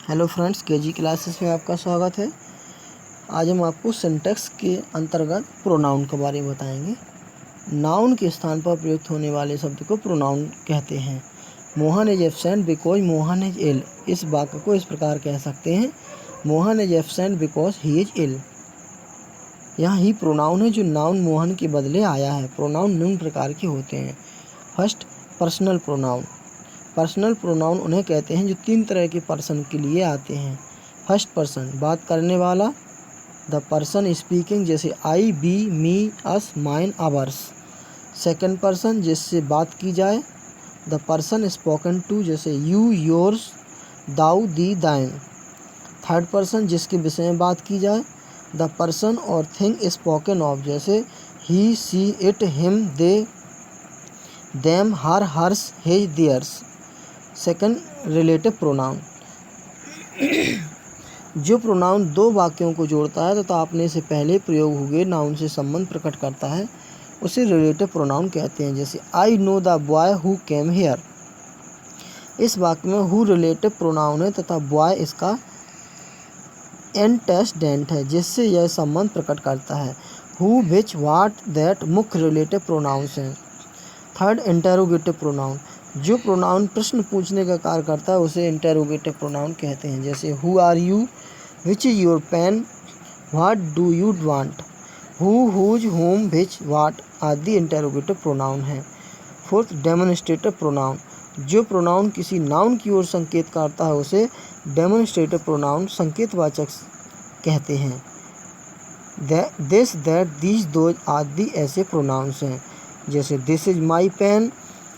Hello friends, KG classes में आपका स्वागत है। आज हम आपको सिंटैक्स के अंतर्गत प्रोनाउन के बारे में बताएंगे। नाउन के स्थान पर प्रयुक्त होने वाले शब्द को प्रोनाउन कहते हैं। Mohan is absent because Mohan is ill. इस वाक्य को इस प्रकार कह सकते हैं, Mohan is absent because he is ill. यहाँ ही प्रोनाउन है जो नाउन मोहन के बदले आया है। प्रोनाउन निम्न प्रकार के होते हैं। First, personal pronoun. Personal pronoun उन्हें कहते हैं जो तीन तरह के पर्सन के लिए आते हैं। फर्स्ट पर्सन, बात करने वाला, द पर्सन स्पीकिंग, जैसे I, we, me, us, mine, ours. Second person, जिससे बात की जाए, द पर्सन स्पोकन टू, जैसे you, yours, thou, thee, thine. Third person, जिसके विषय में बात की जाए, द पर्सन और थिंग स्पोकन ऑफ, जैसे he, she, it, him, they, them, her, hers, his, theirs. Second, relative pronoun. जो प्रोनाउन दो वाक्यों को जोड़ता है तथा अपने से पहले प्रयोग हुए नाउन से संबंध प्रकट करता है, उसे रिलेटिव प्रोनाउन कहते हैं। जैसे I know the boy who came here. इस वाक्य में हु रिलेटिव प्रोनाउन है तथा बॉय इसका एंटेसेडेंट है, जिससे यह संबंध प्रकट करता है। हु, विच, व्हाट, दैट मुख्य रिलेटिव प्रोनाउंस हैं। Third, interrogative pronoun. जो प्रोनाउन प्रश्न पूछने का कार्य करता है उसे इंटेरोगेटिव प्रोनाउन कहते हैं। जैसे who are you, which is your pen, what do you want. Who, whose, whom, which, what आदि इंटेरोगेटिव प्रोनाउन हैं। Fourth, demonstrative pronoun. जो प्रोनाउन किसी नाउन की ओर संकेत करता है उसे डेमोन्स्ट्रेटिव प्रोनाउन, संकेतवाचक कहते हैं। दिस, दैट, दीज, दोज आदि ऐसे प्रोनाउंस हैं। जैसे this is my pen,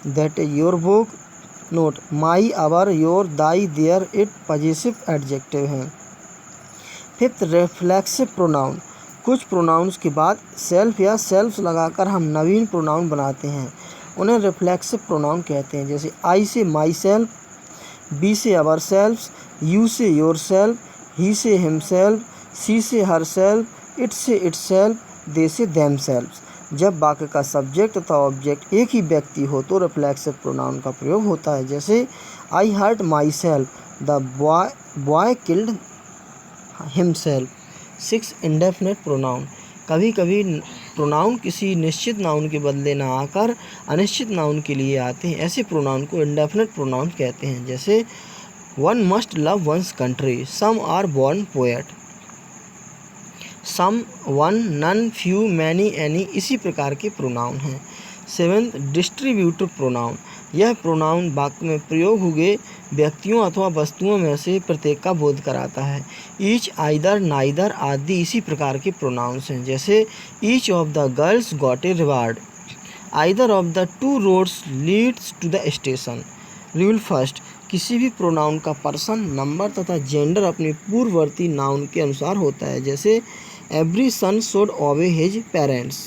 that is your book. Note, my, our, your, thy, their, its possessive adjective हैं। Fifth, reflexive pronoun. कुछ प्रोनाउंस के बाद सेल्फ या सेल्फ्स लगाकर हम नवीन प्रोनाउन बनाते हैं, उन्हें रिफ्लेक्सिव प्रोनाउन कहते हैं। जैसे आई से माई सेल्फ, बी से अवर सेल्फ्स, यू से योर सेल्फ, ही से हिम सेल्फ, सी से हर सेल्फ, इट से इट सेल्फ, दे से देम सेल्फ्स। जब वाक्य का सब्जेक्ट तथा ऑब्जेक्ट एक ही व्यक्ति हो तो रिफ्लेक्सिव प्रोनाउन का प्रयोग होता है। जैसे I hurt myself, the boy killed himself. Six, indefinite pronoun. कभी कभी प्रोनाउन किसी निश्चित नाउन के बदले न आकर अनिश्चित नाउन के लिए आते हैं, ऐसे प्रोनाउन को इंडेफिनिट प्रोनाउन कहते हैं। जैसे one must love one's country, some are born poet. Some, one, none, few, many, any इसी प्रकार के प्रोनाउन हैं। Seventh, distributive pronoun. यह प्रोनाउन वाक्य में प्रयोग हुए व्यक्तियों अथवा वस्तुओं में से प्रत्येक का बोध कराता है। ईच, आइदर, नाइदर आदि इसी प्रकार के प्रोनाउंस हैं। जैसे each of the girls got a reward, either of the two roads leads to the station. Rule first, किसी भी प्रोनाउन का पर्सन, नंबर तथा जेंडर अपने पूर्ववर्ती नाउन के अनुसार होता है। जैसे every son should obey his parents.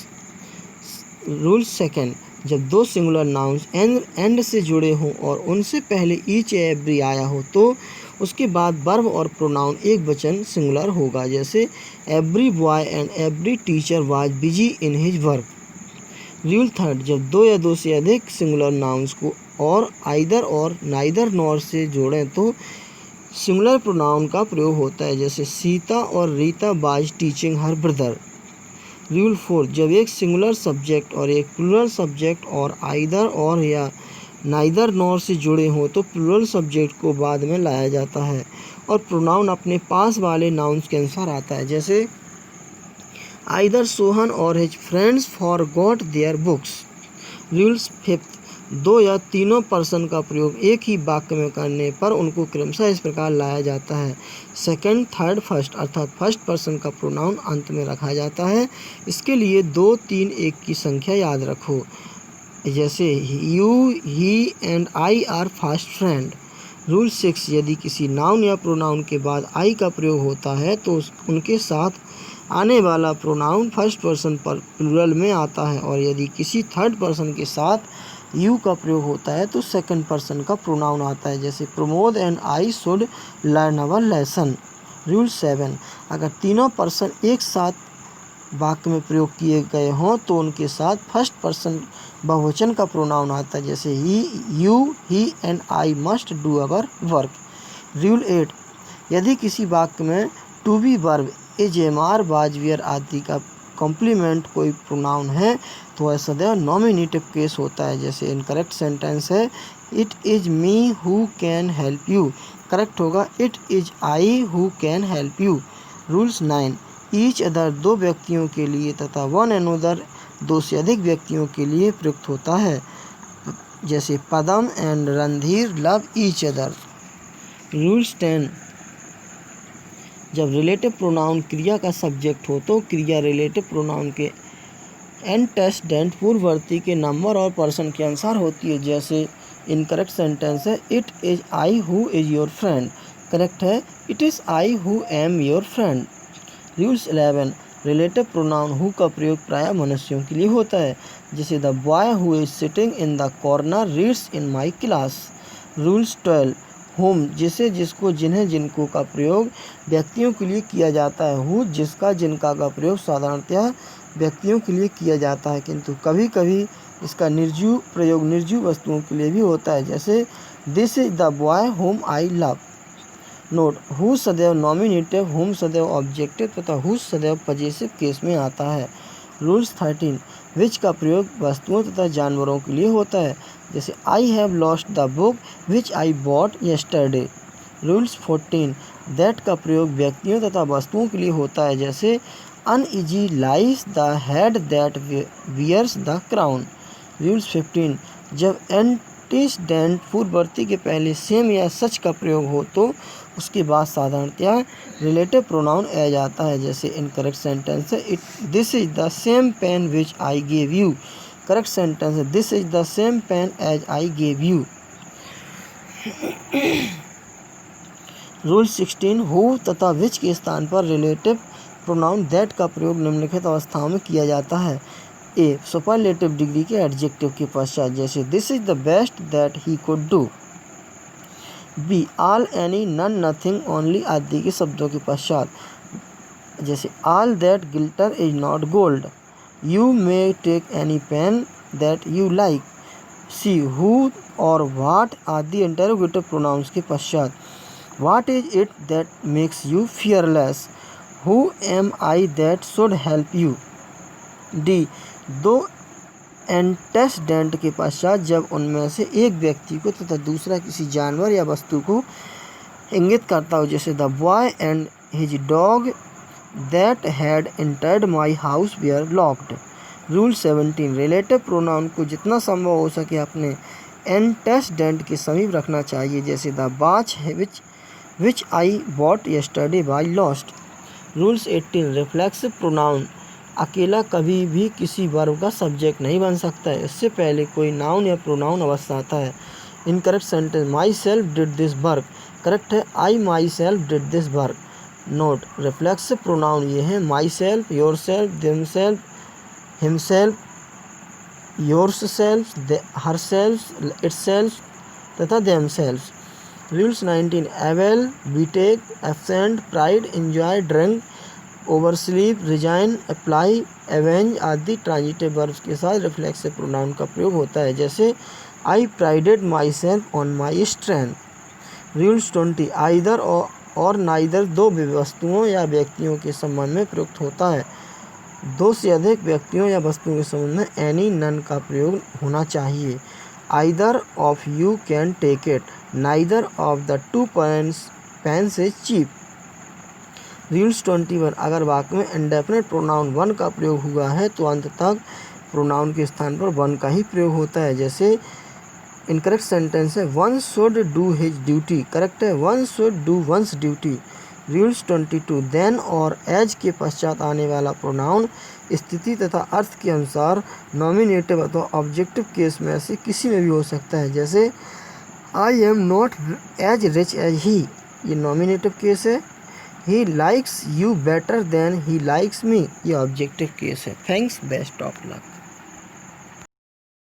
Rule second, जब दो सिंगुलर नाउन्स एंड से जुड़े हों और उनसे पहले ईच या एवरी आया हो तो उसके बाद वर्ब और प्रोनाउन एक वचन सिंगुलर होगा। जैसे every boy and every teacher was busy in his work. Rule third, जब दो या दो से अधिक सिंगुलर नाउन्स को और आइदर और नाइदर नॉर से जोड़ें तो सिंगुलर प्रोनाउन का प्रयोग होता है। जैसे सीता और Rita was teaching her brother. Rule four, जब एक सिंगुलर सब्जेक्ट और एक प्लूरल सब्जेक्ट और आइदर और या नाइदर नॉर से जुड़े हों तो प्लूरल सब्जेक्ट को बाद में लाया जाता है और प्रोनाउन अपने पास वाले नाउन्स के अनुसार आता है। जैसे आइदर सोहन और his friends forgot their books. Rules fifth, दो या तीनों पर्सन का प्रयोग एक ही वाक्य में करने पर उनको क्रमशः इस प्रकार लाया जाता है। सेकंड, थर्ड, फर्स्ट, अर्थात फर्स्ट पर्सन का प्रोनाउन अंत में रखा जाता है। इसके लिए 2, 3, 1 की संख्या याद रखो। जैसे you, he and I R fast friend. Rule 6, यदि किसी नाउन या प्रोनाउन के बाद आई का प्रयोग होता है तो उनके साथ आने वाला प्रोनाउन फर्स्ट पर्सन पर प्लूरल में आता है और यदि किसी थर्ड पर्सन के साथ यू का प्रयोग होता है तो सेकंड पर्सन का प्रोनाउन आता है। जैसे Pramod and I should learn our lesson. Rule 7, अगर तीनों पर्सन एक साथ वाक्य में प्रयोग किए गए हों तो उनके साथ फर्स्ट पर्सन बहुवचन का प्रोनाउन आता है। जैसे he, you, he and I must do our work. Rule 8, यदि किसी वाक्य में to be verb, is, am, are, was, were आदि का कॉम्प्लीमेंट कोई प्रोनाउन है तो वह सदैव नॉमिनेटिव केस होता है। जैसे इनकरेक्ट सेंटेंस है it is me who can help you, correct होगा it is I who can help you. Rules 9, each other दो व्यक्तियों के लिए तथा वन अनदर दो से अधिक व्यक्तियों के लिए प्रयुक्त होता है। जैसे Padam and Randhir love each other. Rules 10, जब रिलेटिव प्रोनाउन क्रिया का सब्जेक्ट हो तो क्रिया रिलेटिव प्रोनाउन के एंटेसेडेंट पूर्ववर्ती के नंबर और पर्सन के अनुसार होती है। जैसे इनकरेक्ट सेंटेंस है it is I who is your friend, correct है it is I who am your friend. Rules 11, relative pronoun who का प्रयोग प्रायः मनुष्यों के लिए होता है। जैसे the boy who is sitting in the corner reads in my class. Rules 12, whom जिसे, जिसको, जिन्हें, जिनको का प्रयोग व्यक्तियों के लिए किया जाता है। हु जिसका, जिनका का प्रयोग साधारणतः व्यक्तियों के लिए किया जाता है, किंतु कभी कभी इसका निर्जीव प्रयोग निर्जीव वस्तुओं के लिए भी होता है। जैसे this is the boy home I love. Note, who सदैव नॉमिनेटिव, होम सदैव ऑब्जेक्टिव तथा हु सदैव पजेसिव केस में आता है। रूल्स 13, विच का प्रयोग वस्तुओं तथा जानवरों के लिए होता है। जैसे I have lost the book which I bought yesterday. Rules 14, that का प्रयोग व्यक्तियों तथा वस्तुओं के लिए होता है। जैसे uneasy lies the head that wears the crown. Rules 15, जब एंटीसीडेंट पूर्ववर्ती के पहले सेम या सच का प्रयोग हो तो उसके बाद साधारणतया रिलेटिव प्रोनाउन आ जाता है। जैसे इनकरेक्ट सेंटेंस है it this is the same pen which I gave you, correct sentence है this is the same pen as I gave you. Rule 16, who तथा विच के स्थान पर रिलेटिव प्रोनाउन दैट का प्रयोग निम्नलिखित अवस्थाओं में किया जाता है। ए, सुपरलेटिव डिग्री के एडजेक्टिव के पश्चात। जैसे this is the best that he could do. B, all, any, none, nothing, only आदि के शब्दों के पश्चात। जैसे all that glitter is not gold. You may take any pen that you like. C, who और व्हाट आदि interrogative pronouns के पश्चात। What is it that makes you fearless. Who am I that should help you. D, दो एंटेसेडेंट के पश्चात जब उनमें से एक व्यक्ति को तथा दूसरा किसी जानवर या वस्तु को इंगित करता हो। जैसे the boy and his dog that had entered my house were locked. Rule 17, relative pronoun को जितना संभव हो सके अपने एंटेसेडेंट के समीप रखना चाहिए। जैसे the watch which I bought yesterday by lost. Rules 18, reflexive pronoun अकेला कभी भी किसी वर्ब का सब्जेक्ट नहीं बन सकता है, इससे पहले कोई नाउन या प्रोनाउन अवश्य आता है। Incorrect sentence myself did this work, correct है I myself did this work. Note, reflexive pronoun ये हैं myself, yourself, themself, himself, yourselves, herself, itself तथा themself. Rules 19, avail, betake, absent, pride, enjoy, drink, oversleep, resign, apply, avenge आदि transitive verbs के साथ reflexive pronoun का प्रयोग होता है। जैसे I prided myself on my strength. Rules 20, either और नाइदर दो वस्तुओं या व्यक्तियों के संबंध में प्रयुक्त होता है। दो से अधिक व्यक्तियों या वस्तुओं के संबंध में एनी, नन का प्रयोग होना चाहिए। Either of you can take it, neither of the two pens is cheap. Rules 21, अगर वाक्य में इंडेफिनिट प्रोनाउन वन का प्रयोग हुआ है तो अंत तक प्रोनाउन के स्थान पर वन का ही प्रयोग होता है। जैसे इनकरेक्ट सेंटेंस है one should do his duty, correct है one should do one's duty. Rules 22, than और एज के पश्चात आने वाला प्रोनाउन स्थिति तथा अर्थ के अनुसार नॉमिनेटिव अथवा ऑब्जेक्टिव केस में से किसी में भी हो सकता है। जैसे I am not as rich as he, ये नॉमिनेटिव केस है। He likes you better than he likes me, ये ऑब्जेक्टिव केस है। Thanks, best of luck.